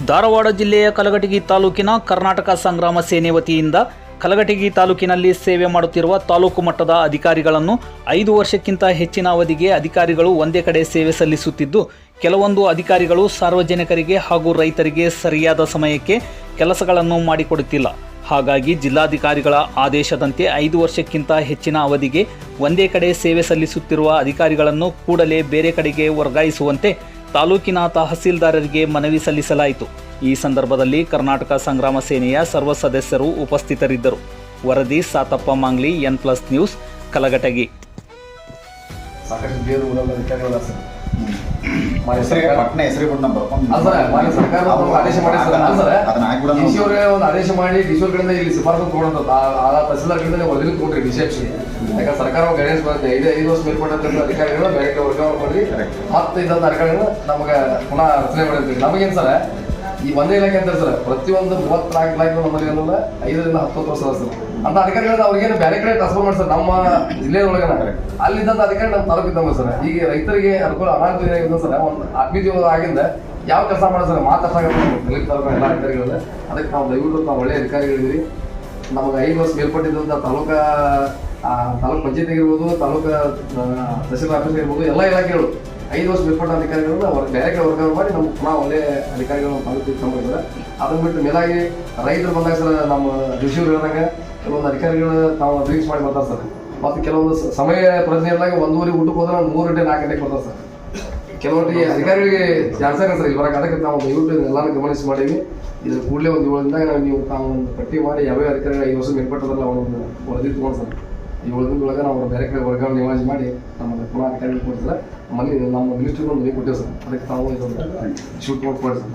ಧಾರವಾಡ ಜಿಲ್ಲೆಯ ಕಲಘಟಗಿ ತಾಲೂಕಿನ ಕರ್ನಾಟಕ ಸಂಗ್ರಾಮ ಸೇನೆ ವತಿಯಿಂದ ಕಲಘಟಗಿ ತಾಲೂಕಿನಲ್ಲಿ ಸೇವೆ ಮಾಡುತ್ತಿರುವ ತಾಲೂಕು ಮಟ್ಟದ ಅಧಿಕಾರಿಗಳನ್ನು 5 ವರ್ಷಕ್ಕಿಂತ ಹೆಚ್ಚಿನ ಅವಧಿಗೆ ಅಧಿಕಾರಿಗಳು ಒಂದೇ ಕಡೆ ಸೇವೆ ಸಲ್ಲಿಸುತ್ತಿದ್ದು, ಕೆಲವೊಂದು ಅಧಿಕಾರಿಗಳು ಸಾರ್ವಜನಿಕರಿಗೆ ಹಾಗೂ ರೈತರಿಗೆ ಸರಿಯಾದ ಸಮಯಕ್ಕೆ ಕೆಲಸಗಳನ್ನು ಮಾಡಿಕೊಡುತ್ತಿಲ್ಲ. ಹಾಗಾಗಿ ಜಿಲ್ಲಾಧಿಕಾರಿಗಳ ಆದೇಶದಂತೆ 5 ವರ್ಷಕ್ಕಿಂತ ಹೆಚ್ಚಿನ ಅವಧಿಗೆ ಒಂದೇ ಕಡೆ ಸೇವೆ ಸಲ್ಲಿಸುತ್ತಿರುವ ಅಧಿಕಾರಿಗಳನ್ನು ಕೂಡಲೇ ಬೇರೆ ಕಡೆಗೆ ವರ್ಗಾಯಿಸುವಂತೆ ತಾಲೂಕಿನ ತಹಸೀಲ್ದಾರರಿಗೆ ಮನವಿ ಸಲ್ಲಿಸಲಾಯಿತು. ಈ ಸಂದರ್ಭದಲ್ಲಿ ಕರ್ನಾಟಕ ಸಂಗ್ರಾಮ ಸೇನೆಯ ಸರ್ವ ಸದಸ್ಯರು ಉಪಸ್ಥಿತರಿದ್ದರು. ವರದಿ ಸಾತಪ್ಪ ಮಾಂಗ್ಲಿ, N+ ನ್ಯೂಸ್, ಕಲಘಟಗಿ. ಆದೇಶ ಮಾಡಿ ಡಿಸಿಯವರ್ ಕಡೆಯಿಂದ ಇಲ್ಲಿ ಶಿಫಾರಸು ತಗೊಂಡು ತಹಸೀಲ್ದಾರ್ ಕಡೆಯಿಂದ ವರದಿ ತಗೊಂಡ್ರಿ ಡಿಸಿಎಫ್ಸಿ. ಯಾಕಂದ್ರೆ ಸರ್ಕಾರ ಗೈಡೆನ್ಸ್ ಬರುತ್ತೆ 5 ವರ್ಷ ಮೇಲ್ಪಟ್ಟಂತ ಅಧಿಕಾರಿಗಳು ಬೇರೆ ವರ್ಗಾವಣೆ ಮಾಡಿ ಮತ್ತೆ ಇದ್ದಂಥ ಅಧಿಕಾರಿಗಳು ನಮಗೆ ಪುನಃ ರಚನೆ ಮಾಡಿರ್ತೀವಿ. ನಮಗೇನು ಸರ್, ಈ ಒಂದೇ ಇಲಾಖೆ ಅಂತಾರೆ ಸರ್, ಪ್ರತಿಯೊಂದು 34 ಇಲಾಖೆ ನಮ್ಮಲ್ಲಿ ಏನಲ್ಲ 5 ರಿಂದ 10 ವರ್ಷ ಸರ್. ಅಂತ ಅಧಿಕಾರಿಗಳನ್ನ ಅವ್ರಿಗೇನು ಬೇರೆ ಕಡೆ ಟ್ರಾನ್ಸ್ಫರ್ ಮಾಡಿ ಸರ್, ನಮ್ಮ ಜಿಲ್ಲೆಯೊಳಗನ ಅಲ್ಲಿದ್ದಂಥ ಅಧಿಕಾರಿ ನಮ್ಮ ತಾಲೂಕು ಇದ್ದಂಗೆ ಸರ್. ಈಗ ರೈತರಿಗೆ ಅನುಕೂಲ ಅನಾನುಕೂಲ ಏನಾಗಿದೆ ಸರ್, ಒಂದು ಆತ್ಮೀಯ ಆಗಿಂದ ಯಾವ ಕೆಲಸ ಮಾಡೋದು ಸರ್ ಮಾತಾಡ್ತಾರೆ ತಾಲೂಕು ಎಲ್ಲ ಅಧಿಕಾರಿಗಳನ್ನ. ಅದಕ್ಕೆ ನಾವು ದಯವಿಟ್ಟು ನಾವು ಒಳ್ಳೆಯ ಅಧಿಕಾರಿಗಳಿದ್ದೀವಿ. ನಮಗೆ 5 ವರ್ಷ ಮೇಲ್ಪಟ್ಟಿದ್ದಂಥ ತಾಲೂಕು ಪಂಚಾಯತ್ ಆಗಿರ್ಬೋದು, ತಾಲೂಕು ತಹಸೀಲ್ದಾರ್ ಆಫೀಸ್ ಇರ್ಬೋದು, ಎಲ್ಲ ಇಲಾಖೆಗಳು 5 ವರ್ಷ ಮೇಲ್ಪಟ್ಟ ಅಧಿಕಾರಿಗಳನ್ನ ಬೇರೆ ಕಡೆ ವರ್ಗಾವಣೆ ಮಾಡಿ ನಮ್ಗೆ ಪುನಃ ಒಳ್ಳೆಯ ಅಧಿಕಾರಿಗಳು ತಾಲೂಕಿಗೆ ತಂದಿದ್ದಾರೆ. ಅದನ್ನ ಬಿಟ್ಟು ಮೇಲಾಗಿ ರೈತರು ಬಂದಾಗ ಸರ್, ನಮ್ಮ ಡಿಸಿಯವ್ರು ಹೇಳಿದಾಗ ಕೆಲವೊಂದು ಅಧಿಕಾರಿಗಳು ತಾವು ಡ್ರಿಂಕ್ಸ್ ಮಾಡಿ ಬರ್ತಾರೆ ಸರ್. ಮತ್ತು ಕೆಲವೊಂದು ಸಮಯ ಪ್ರಜ್ಞೆಯಲ್ಲಾಗಿ 1:30 ಊಟಕ್ಕೆ ಹೋದ್ರೆ 3 ಗಂಟೆ 4 ಗಂಟೆಗೆ ಬರ್ತಾರೆ ಸರ್. ಕೆಲವೊಂದು ಅಧಿಕಾರಿಗಳಿಗೆ ಜಾಡ್ಸಾಗ ಸರ್ ಇಲ್ಲಿ ಬರೋಕೆ. ಅದಕ್ಕೆ ನಾವು ದಯವಿಟ್ಟು ಎಲ್ಲಾನು ಗಮನಿಸಿ ಮಾಡೀವಿ. ಇದ್ರ ಕೂಡಲೇ ಒಂದು 7 ದಿನದಾಗ ನೀವು ತಾವು ಒಂದು ಪಟ್ಟಿ ಮಾಡಿ ಯಾವ್ಯಾವ ಅಧಿಕಾರಿಗಳು 5 ವರ್ಷ ಮೇಲ್ಪಟ್ಟದಲ್ಲ ಒಂದು ವರದಿ ತೊಗೊಂಡು ಸರ್, ಈ 7 ದಿನದೊಳಗೆ ನಾವು ಬೇರೆ ಕಡೆ ವರ್ಗಾವಣೆ ನಿವಾಜಿ ಮಾಡಿ ನಮಗೆ ಪುನಃ ಅಧಿಕಾರಿಗಳು ಕೊಡ್ತಾರೆ. ನಮ್ಮ ಮಿನಿಸ್ಟ್ರಿಗೆ ಒಂದು ಕೊಟ್ಟೇವೆ ಸರ್. ಅದಕ್ಕೆ ತಾವು ಇದೊಂದು ಶೂಟ್ ಮಾಡಿ ಕೊಡಿ ಸರ್.